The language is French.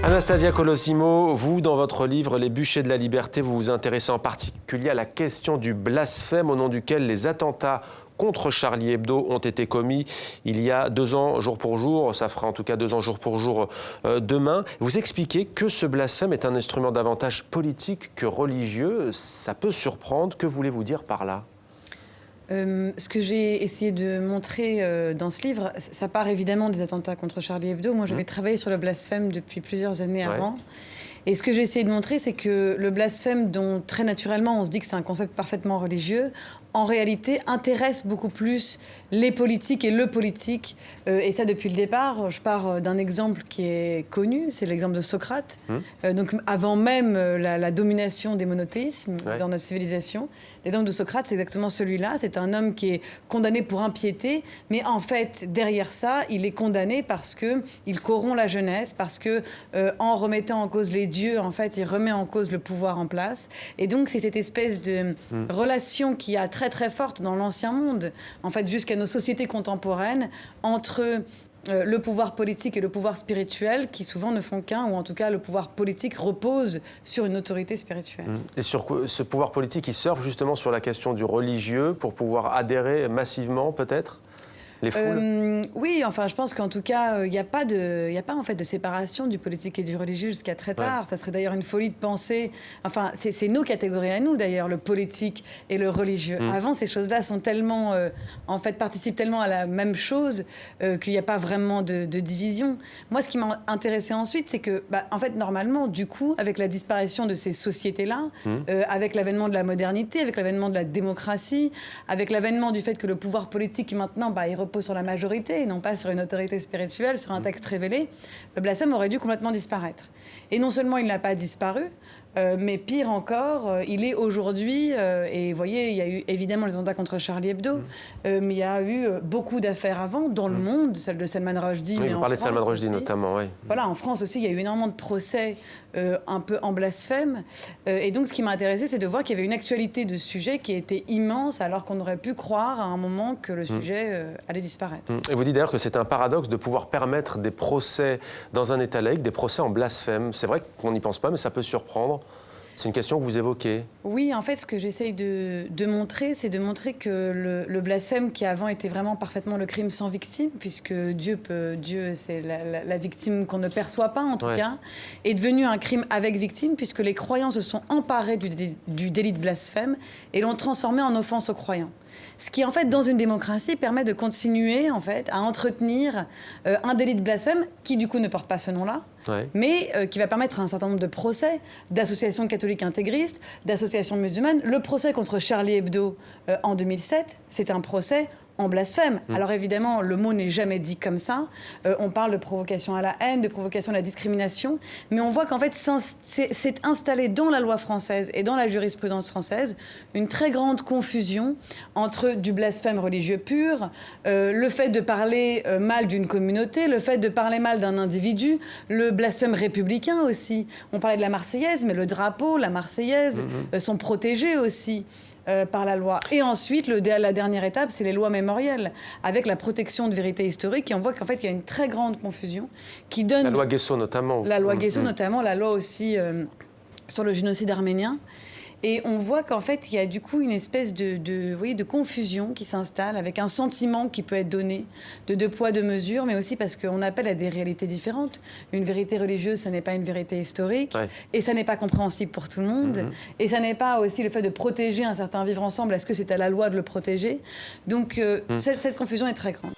Anastasia Colosimo, vous, dans votre livre « Les bûchers de la liberté », vous vous intéressez en particulier à la question du blasphème au nom duquel les attentats contre Charlie Hebdo ont été commis il y a 2 ans, jour pour jour. Ça fera en tout cas 2 ans, jour pour jour, demain. Vous expliquez que ce blasphème est un instrument davantage politique que religieux. Ça peut surprendre. Que voulez-vous dire par là ? Ce que j'ai essayé de montrer dans ce livre, ça part évidemment des attentats contre Charlie Hebdo. Moi, j'avais travaillé sur le blasphème depuis plusieurs années avant. Et ce que j'ai essayé de montrer, c'est que le blasphème, dont très naturellement on se dit que c'est un concept parfaitement religieux, en réalité intéresse beaucoup plus les politiques et le politique. Et ça, depuis le départ, je pars d'un exemple qui est connu, c'est l'exemple de Socrate. Donc avant même la domination des monothéismes dans notre civilisation, l'exemple de Socrate, c'est exactement celui-là. C'est un homme qui est condamné pour impiété, mais en fait, derrière ça, il est condamné parce qu'il corrompt la jeunesse, parce que en remettant en cause les dieux, en fait, il remet en cause le pouvoir en place. Et donc, c'est cette espèce de relation qui a très très forte dans l'ancien monde, en fait, jusqu'à nos sociétés contemporaines, entre le pouvoir politique et le pouvoir spirituel, qui souvent ne font qu'un, ou en tout cas le pouvoir politique repose sur une autorité spirituelle. Et sur ce pouvoir politique, il surfe justement sur la question du religieux pour pouvoir adhérer massivement, peut-être ? Les foules oui, enfin, je pense qu'en tout cas, il n'y a pas en fait de séparation du politique et du religieux jusqu'à très tard. Ça serait d'ailleurs une folie de penser. Enfin, c'est nos catégories à nous d'ailleurs, le politique et le religieux. Avant, ces choses-là sont tellement, en fait, participent tellement à la même chose qu'il n'y a pas vraiment de division. Moi, ce qui m'a intéressé ensuite, c'est que, en fait, normalement, du coup, avec la disparition de ces sociétés-là, avec l'avènement de la modernité, avec l'avènement de la démocratie, avec l'avènement du fait que le pouvoir politique maintenant, il repose sur la majorité et non pas sur une autorité spirituelle, sur un texte révélé, le blasphème aurait dû complètement disparaître. Et non seulement il n'a pas disparu, mais pire encore, il est aujourd'hui, et vous voyez, il y a eu évidemment les attentats contre Charlie Hebdo, mais il y a eu beaucoup d'affaires avant dans le monde, celle de Salman Rushdie. Oui, vous parlez de Salman Rushdie notamment, oui. Voilà, en France aussi, il y a eu énormément de procès un peu en blasphème. Et donc, ce qui m'a intéressé, c'est de voir qu'il y avait une actualité de sujet qui était immense, alors qu'on aurait pu croire à un moment que le sujet allait disparaître. Et vous dites d'ailleurs que c'est un paradoxe de pouvoir permettre des procès dans un État laïque, des procès en blasphème. C'est vrai qu'on n'y pense pas, mais ça peut surprendre. C'est une question que vous évoquez. Oui, en fait, ce que j'essaye de montrer, c'est de montrer que le blasphème, qui avant était vraiment parfaitement le crime sans victime, puisque Dieu, c'est la victime qu'on ne perçoit pas, en tout cas, est devenu un crime avec victime, puisque les croyants se sont emparés du délit de blasphème et l'ont transformé en offense aux croyants. Ce qui, en fait, dans une démocratie, permet de continuer, en fait, à entretenir un délit de blasphème qui, du coup, ne porte pas ce nom-là, mais qui va permettre un certain nombre de procès d'associations catholiques intégristes, d'associations musulmanes. Le procès contre Charlie Hebdo en 2007, c'est un procès en blasphème. Alors évidemment, le mot n'est jamais dit comme ça. On parle de provocation à la haine, de provocation à la discrimination, mais on voit qu'en fait, c'est installé dans la loi française et dans la jurisprudence française une très grande confusion entre du blasphème religieux pur, le fait de parler mal d'une communauté, le fait de parler mal d'un individu, le blasphème républicain aussi. On parlait de la Marseillaise, mais le drapeau, la Marseillaise sont protégés aussi par la loi. Et ensuite, la dernière étape, c'est les lois mémorielles, avec la protection de vérité historique. Et on voit qu'en fait, il y a une très grande confusion qui donne... La loi Guesso notamment. La loi Guesso notamment, la loi aussi sur le génocide arménien. Et on voit qu'en fait, il y a du coup une espèce de confusion qui s'installe, avec un sentiment qui peut être donné de 2 poids, 2 mesures, mais aussi parce qu'on appelle à des réalités différentes. Une vérité religieuse, ça n'est pas une vérité historique, et ça n'est pas compréhensible pour tout le monde, et ça n'est pas aussi le fait de protéger un certain vivre ensemble. Est-ce que c'est à la loi de le protéger ? Donc, cette confusion est très grande.